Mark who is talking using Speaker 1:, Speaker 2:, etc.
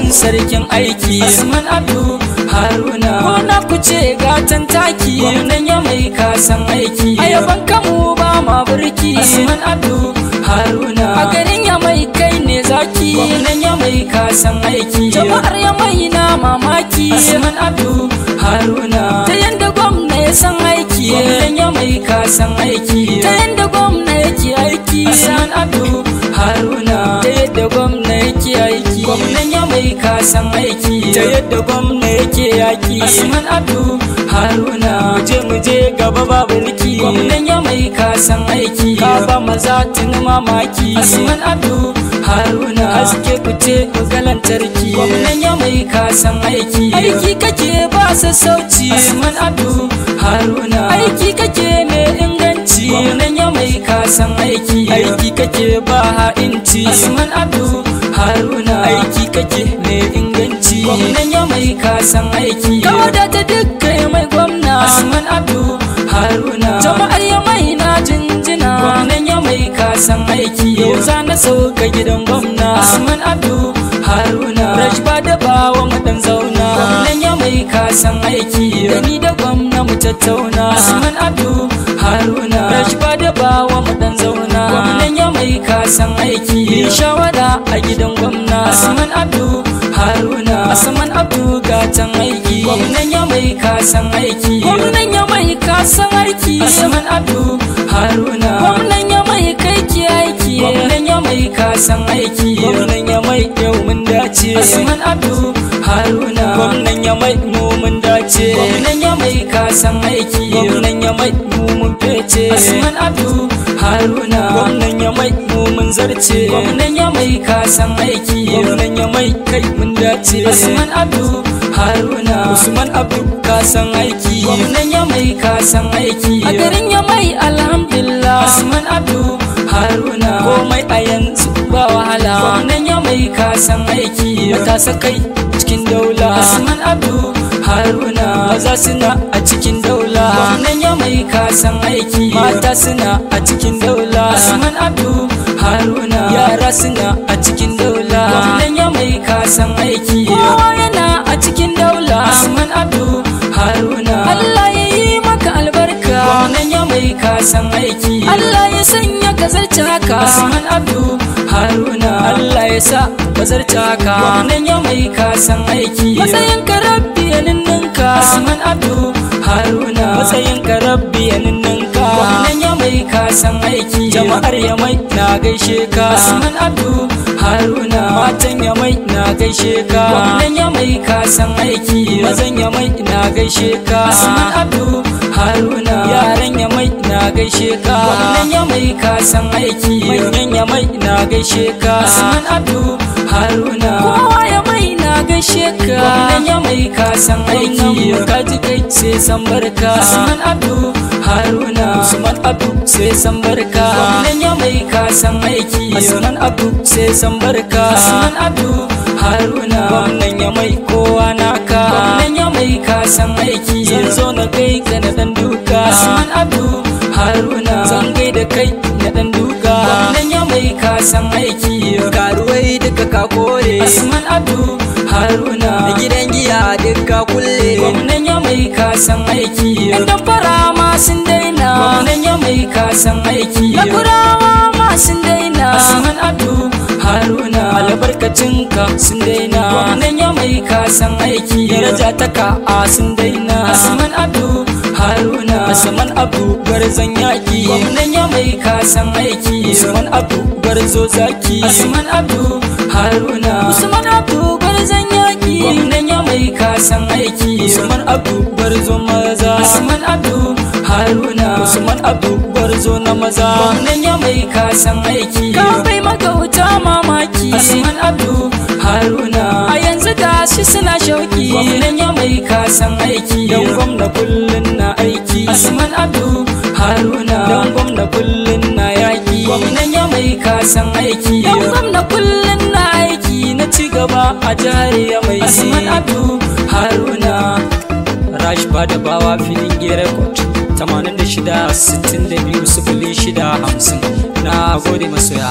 Speaker 1: gwamnan sarkin aiki Usman Abdu Haruna. Gona ku ce gatan taki gwamnan ya mai kasan aiki. Ayaban kamu ba ma burki Usman Abdu Haruna. A garin ya mai kai ne zaki gwamnan ya mai kasan aiki. Jama'ar ya mai na mamaki Usman Abdu Haruna. Ta yanda gwamna ya san aiki gwamnan ya mai kasan aiki. Ta yanda gwamna yake aiki Usman Abdu Haruna. Ta yadda gwamna yake aiki gwamnan ya mai kasan aiki. Ta yadda gwamna yake yaki Usman Abdu Haruna. Muje gaba babu riki gwamnan ya mai kasan aiki. Ka ba maza tun mamaki Usman Abdu Haruna. Haske kuce ga lantarki gwamnan ya mai kasan aiki. Aiki kake ba sassauci Usman Abdu Haruna. Aiki kake mai inganci gwamnan ya mai kasan aiki. Aiki kake ba ha'inci Usman Abdu Haruna. Aiki kake mai inganci gwamnan ya mai kasan aiki. Ka wadata dukkan mai gwamna Usman Abdu Haruna. Jama'ar ya mai na jinjina gwamnan ya mai kasan aiki. Yau za na sauka gidan gwamna Usman Abdu Haruna. Rashba da bawa mu dan zauna gwamnan ya mai kasan aiki. Da ni da gwamna mu tattauna Usman Abdu Haruna. Rashba da bawa mu dan zauna gwamnan ya mai kasan aiki. Shawara a gidan gwamna Usman Abdu Haruna. Usman Abdu gatan aiki gwamnan ya mai kasan aiki. Gwamnan ya mai kasan aiki Usman Abdu Haruna. Gwamnan ya mai kai ki aiki gwamnan ya mai kasan aiki. Gwamnan ya mai yau mun dace Usman Abdu Haruna. Gwamnan ya mai mu mun dace. Gwamnan ya mai kasan aiki. Gwamnan ya mai mu mun fece Usman Abdu Haruna. Gwamnan ya mai mu mun zarce. Gwamnan ya mai kasan aiki. Gwamnan ya mai kai mun dace Usman Abdu Haruna. Usman Abdu kasan aiki gwamnan ya mai kasan aiki. A garin ya mai alhamdulillah Usman Abdu Haruna. Komai a yanzu ba wahala gwamnan ya mai kasan aiki. Matasa kai cikin daula Usman Abdu Haruna. Maza suna a cikin daula gwamnan ya mai kasan aiki. Mata suna a cikin daula Usman Abdu Haruna. Yara suna a cikin daula gwamnan ya mai kasan aiki. Kowa yana a cikin daula Usman Abdu Haruna. Allah ya yi maka albarka gwamnan ya mai kasan aiki. Allah ya sanya ka zarce haka Usman Abdu Haruna. Allah ya sa ka zarce haka gwamnan ya mai kasan aiki. Matsayin ka rabbi ya ninninka Usman Abdu Haruna. Matsayin ka rabbi ya ninninka gwamnan ya mai kasan aiki. Jama'ar ya mai na gaishe ka Usman Abdu Haruna. Matan ya mai na gaishe ka gwamnan ya mai kasan aiki. Mazan ya mai na gaishe ka Usman Abdu Haruna. Yaran ya mai na gaishe ka gwamnan ya mai kasan aiki. Manyan ya mai na gaishe ka Usman Abdu Haruna. Kowa ya mai na gaishe ka gwamnan ya mai kasan aiki. Ka ji kai sai san barka Usman Abdu Haruna. Usman Abdu sai san barka gwamnan ya mai kasan aiki. Usman Abdu sai san barka Usman Abdu Haruna. Gwamnan ya mai kowa naka gwamnan ya mai kasan aiki. Zan zo na kai ka na dan duka Usman Abdu Haruna. Zan gai da kai na dan duka gwamnan ya mai kasan aiki. Karuwai duka ka kore Usman Abdu Haruna. Da gidan giya duka kulle gwamnan ya mai kasan aiki. Yan damfara ma sun daina gwamnan ya mai kasan aiki. Lakurawa ma sun daina Usman Abdu Haruna. Albarkacinka sun daina gwamnan ya mai kasan aiki. Daraja ta ka'a sun daina Usman Abdu Haruna. Usman Abdu gwarzon yaki gwamnan ya mai kasan aiki. Usman Abdu gwarzo zaki Usman Abdu Haruna. Usman Abdu gwarzon yaki gwamnan ya mai kasan aiki. Usman Abdu gwarzo maza Usman Abdu Haruna. Usman Abdu gwarzo na maza gwamnan ya mai kasan aiki. Ka bai magauta mamaki Usman Abdu Haruna. A yanzu gashi suna shauki gwamnan ya mai kasan aiki. Don gwamna kullun na aiki Usman Abdu Haruna. Don gwamna kullun na yaki gwamnan ya mai kasan aiki. Don gwamna kullun na aiki na ci gaba a jihar ya mai Usman Abdu Haruna. Rashba da bawa filin Gerekot 86 62 06 50. Na gode masoya.